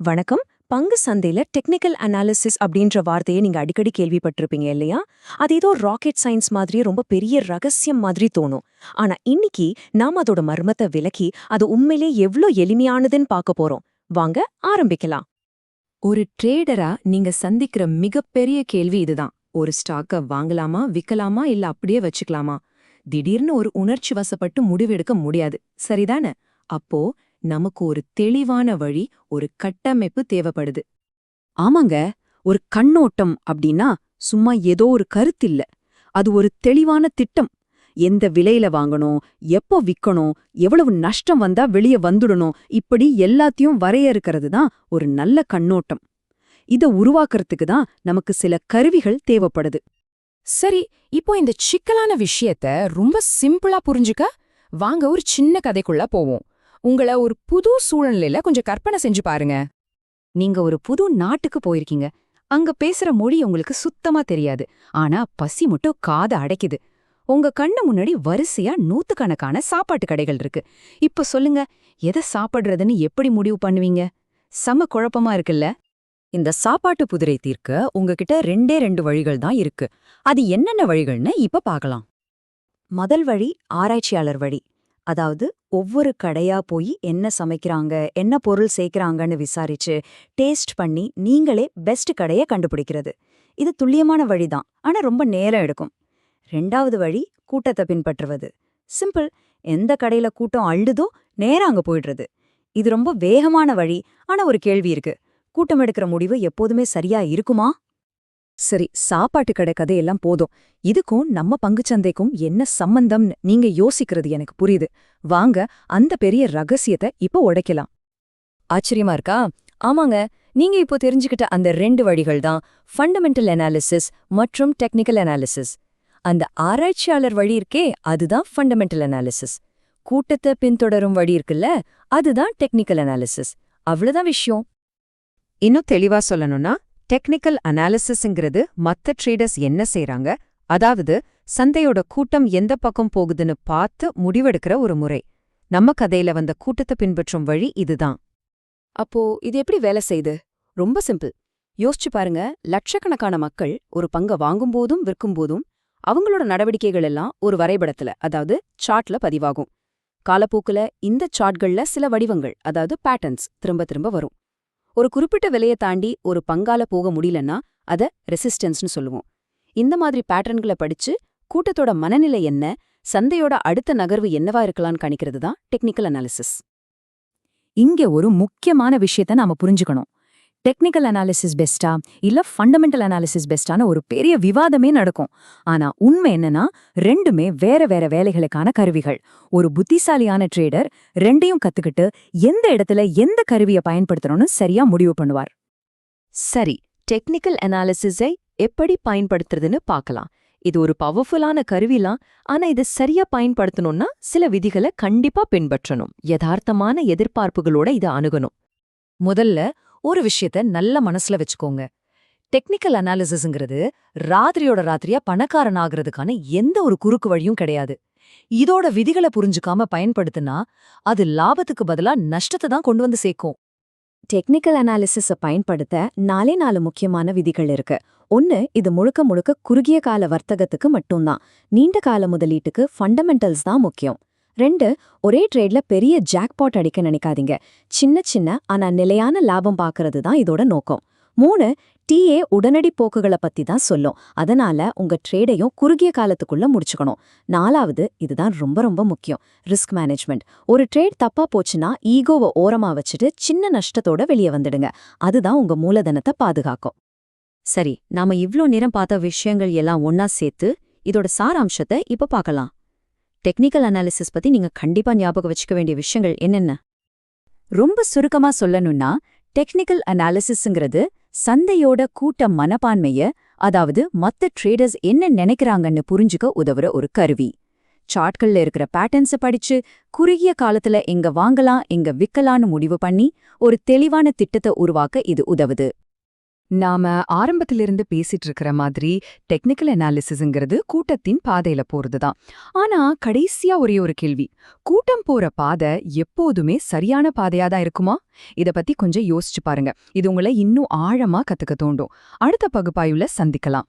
வணக்கம். பங்கு சந்தையில டெக்னிக்கல் அனாலிசிஸ் அப்படின்ற வார்த்தையை நீங்க அடிக்கடி கேள்விப்பட்டிருப்பீங்க இல்லையா? அது ஏதோ ராக்கெட் சயின்ஸ் மாதிரியே ரொம்ப பெரிய ரகசியம் மாதிரி தோணும். ஆனா இன்னைக்கு நாம அதோட மர்மத்தை விலக்கி அது உண்மையிலே எவ்ளோ எளிமையானதுன்னு பார்க்க போறோம். வாங்க ஆரம்பிக்கலாம். ஒரு ட்ரேடரா நீங்க சந்திக்கிற மிகப்பெரிய கேள்வி இதுதான். ஒரு ஸ்டாக்க வாங்கலாமா, விக்கலாமா, இல்ல அப்படியே வச்சுக்கலாமா? திடீர்னு ஒரு உணர்ச்சி வசப்பட்டு முடிவெடுக்க முடியாது, சரிதானே? அப்போ நமக்கு ஒரு தெளிவான வழி, ஒரு கட்டமைப்பு தேவைப்படுது. ஆமாங்க, ஒரு கண்ணோட்டம் அப்படின்னா சும்மா ஏதோ ஒரு கருத்தில்ல. அது ஒரு தெளிவான திட்டம். எந்த விலையில வாங்கணும், எப்போ விக்கணும், எவ்வளவு நஷ்டம் வந்தா வெளிய வந்துடணும், இப்படி எல்லாத்தையும் வரையறுக்கிறது தான் ஒரு நல்ல கண்ணோட்டம். இத உருவாக்குறதுக்கு தான் நமக்கு சில கருவிகள் தேவைப்படுது. சரி, இப்போ இந்த சிக்கலான விஷயத்த ரொம்ப சிம்பிளா புரிஞ்சுக்க வாங்க ஒரு சின்ன கதைக்குள்ள போவோம். உங்கள ஒரு புது சூழ்நிலையில கொஞ்சம் கற்பனை செஞ்சு பாருங்க. நீங்க ஒரு புது நாட்டுக்கு போயிருக்கீங்க. அங்க பேசுற மொழி உங்களுக்கு சுத்தமா தெரியாது. ஆனா பசி மட்டும் காத அடைக்குது. உங்க கண்ணு முன்னாடி வரிசையா நூத்துக்கணக்கான சாப்பாட்டு கடைகள் இருக்கு. இப்ப சொல்லுங்க, எதை சாப்பிடுறதுன்னு எப்படி முடிவு பண்ணுவீங்க? செம குழப்பமா இருக்குல்ல? இந்த சாப்பாட்டு புதிரை தீர்க்க உங்ககிட்ட ரெண்டு வழிகள் தான் இருக்கு. அது என்னென்ன வழிகள்னு இப்ப பார்க்கலாம். முதல் வழி ஆராய்ச்சியாளர் வழி. அதாவது ஒவ்வொரு கடையா போய் என்ன சமைக்கிறாங்க, என்ன பொருள் சேர்க்கறாங்கன்னு விசாரிச்சு டேஸ்ட் பண்ணி நீங்களே பெஸ்ட் கடைய கண்டுபிடிக்கிறது. இது துல்லியமான வழிதான், ஆனா ரொம்ப நேரம் எடுக்கும். ரெண்டாவது வழி கூட்டத்தை பின்பற்றுவது. சிம்பிள். எந்த கடையில கூட்டம் அள்ளுதோ நேரா அங்க போயிடுறது. இது ரொம்ப வேகமான வழி. ஆனா ஒரு கேள்வி இருக்கு. கூட்டம் எடுக்கிற முடிவு எப்போதுமே சரியா இருக்குமா? சரி, சாப்பாட்டு கடை கதையெல்லாம் போதும். இதுக்கும் நம்ம பங்குச்சந்தைக்கும் என்ன சம்பந்தம்னு நீங்க யோசிக்கிறது எனக்கு புரியுது. வாங்க அந்த பெரிய ரகசியத்தை இப்போ உடைக்கலாம். ஆச்சரியமா இருக்கா? ஆமாங்க, நீங்க இப்போ தெரிஞ்சுக்கிட்ட அந்த ரெண்டு வழிகள் தான் ஃபண்டமெண்டல் அனாலிசிஸ் மற்றும் டெக்னிக்கல் அனாலிசிஸ். அந்த ஆராய்ச்சியாளர் வழி இருக்கே, அதுதான் ஃபண்டமெண்டல் அனாலிசிஸ். கூட்டத்தை பின்தொடரும் வழி இருக்குல்ல, அதுதான் டெக்னிக்கல் அனாலிசிஸ். அவ்வளவுதான் விஷயம். இன்னும் தெளிவா சொல்லணும்னா, டெக்னிக்கல் அனாலிசிஸ்ங்கிறது மத்த ட்ரேடர்ஸ் என்ன செய்றாங்க, அதாவது சந்தையோட கூட்டம் எந்த பக்கம் போகுதுன்னு பார்த்து முடிவெடுக்கிற ஒரு முறை. நம்ம கதையில வந்த கூட்டத்தை பின்பற்றும் வழி இதுதான். அப்போ இது எப்படி வேலை செய்யுது? ரொம்ப சிம்பிள். யோசிச்சு பாருங்க, லட்சக்கணக்கான மக்கள் ஒரு பங்க வாங்கும்போதும் விற்கும்போதும் அவங்களோட நடவடிக்கைகள் எல்லாம் ஒரு வரைபடத்துல, அதாவது சார்ட்ல பதிவாகும். காலப்போக்குல இந்த சார்ட்கள்ல சில வடிவங்கள், அதாவது பேட்டர்ன்ஸ் திரும்ப திரும்ப வரும். ஒரு குறிப்பிட்ட விலையை தாண்டி ஒரு பங்கால போக முடியலன்னா அத ரெசிஸ்டன்ஸ்னு சொல்லுவோம். இந்த மாதிரி பேட்டர்ன்களை படிச்சு கூட்டத்தோட மனநிலை என்ன, சந்தையோட அடுத்த நகர்வு என்னவா இருக்கலாம்னு கணிக்கிறது தான் டெக்னிக்கல் அனாலிசிஸ். இங்க ஒரு முக்கியமான விஷயத்த நாம புரிஞ்சுக்கணும். டெக்னிக்கல் அனாலிசிஸ் பெஸ்டா இல்ல ஃபண்டமெண்டல் அனாலிசிஸ் பெஸ்டான ஒரு பெரிய விவாதமே நடக்கும். ஆனா உண்மை என்னன்னா, ரெண்டுமே வேற வேற வேலைகளுக்கான கருவிகள். ஒரு புத்திசாலியான ட்ரேடர் ரெண்டையும் கத்துக்கிட்டு எந்த இடத்துல எந்த கருவியை பயன்படுத்தணும்னு சரியா முடிவு பண்ணுவார். சரி, டெக்னிக்கல் அனாலிசிஸை எப்படி பயன்படுத்துறதுன்னு பார்க்கலாம். இது ஒரு பவர்ஃபுல்லான கருவிலாம். ஆனா இதை சரியா பயன்படுத்தணும்னா சில விதிகளை கண்டிப்பா பின்பற்றணும். யதார்த்தமான எதிர்பார்ப்புகளோட இதை அணுகணும். முதல்ல ஒரு விஷயத்த நல்ல மனசுல வச்சுக்கோங்க. டெக்னிக்கல் அனாலிசிஸ்ங்கிறது ராத்திரியோட ராத்திரியா பணக்காரன் ஆகிறதுக்கான எந்த ஒரு குறுக்கு வழியும் கிடையாது. இதோட விதிகளை புரிஞ்சுக்காம பயன்படுத்தினா அது லாபத்துக்கு பதிலா நஷ்டத்தை தான் கொண்டு வந்து சேர்க்கும். டெக்னிக்கல் அனாலிசிஸை பயன்படுத்த நாலு முக்கியமான விதிகள் இருக்கு. ஒன்னு, இது முழுக்க முழுக்க குறுகிய கால வர்த்தகத்துக்கு மட்டும்தான். நீண்ட கால முதலீட்டுக்கு ஃபண்டமெண்டல்ஸ் தான் முக்கியம். 2, ஒரே ட்ரேட்ல பெரிய ஜாக்பாட் அடிக்க நினைக்காதீங்க. சின்ன சின்ன ஆனா நிலையான லாபம் பார்க்கறது தான் இதோட நோக்கம். 3, டிஏ உடனடி போக்குகளை பத்தி தான் சொல்லும். அதனால உங்க ட்ரேடையும் குறுகிய காலத்துக்குள்ள முடிச்சுக்கணும். 4வது, இதுதான் ரொம்ப ரொம்ப முக்கியம், ரிஸ்க் மேனேஜ்மெண்ட். ஒரு ட்ரேட் தப்பா போச்சுன்னா ஈகோவை ஓரமா வச்சுட்டு சின்ன நஷ்டத்தோட வெளியே வந்துடுங்க. அதுதான் உங்க மூலதனத்தை பாதுகாக்கும். சரி, நாம இவ்ளோ நேரம் பார்த்த விஷயங்கள் எல்லாம் ஒன்னா சேர்த்து இதோட சாராம்சத்தை இப்ப பார்க்கலாம். டெக்னிக்கல் அனாலிசிஸ் பத்தி நீங்க கண்டிப்பா ஞாபகம் வச்சுக்க வேண்டிய விஷயங்கள் என்னென்ன? ரொம்ப சுருக்கமா சொல்லணும்னா, டெக்னிக்கல் அனாலிசிஸ்ங்கிறது சந்தையோட கூட்ட மனப்பான்மைய, அதாவது மத்த ட்ரேடர்ஸ் என்ன நினைக்கிறாங்கன்னு புரிஞ்சுக்க உதவுற ஒரு கருவி. சார்ட்கள்ல இருக்கிற பேட்டர்ன்ஸை படிச்சு குறுகிய காலத்துல எங்க வாங்கலாம் எங்க விக்கலான்னு முடிவு பண்ணி ஒரு தெளிவான திட்டத்தை உருவாக்க இது உதவுது. நாம ஆரம்பத்திலிருந்து பேசிட்டு இருக்கிற மாதிரி டெக்னிக்கல் அனாலிசிஸ்ங்கிறது கூட்டத்தின் பாதையில போறதுதான். ஆனா கடைசியா ஒரே ஒரு கேள்வி, கூட்டம் போற பாதை எப்போதுமே சரியான பாதையா தான் இருக்குமா? இத பத்தி கொஞ்சம் யோசிச்சு பாருங்க. இது உங்களை இன்னும் ஆழமா கத்துக்க தோண்டும். அடுத்த பகுப்பாய்வுல சந்திக்கலாம்.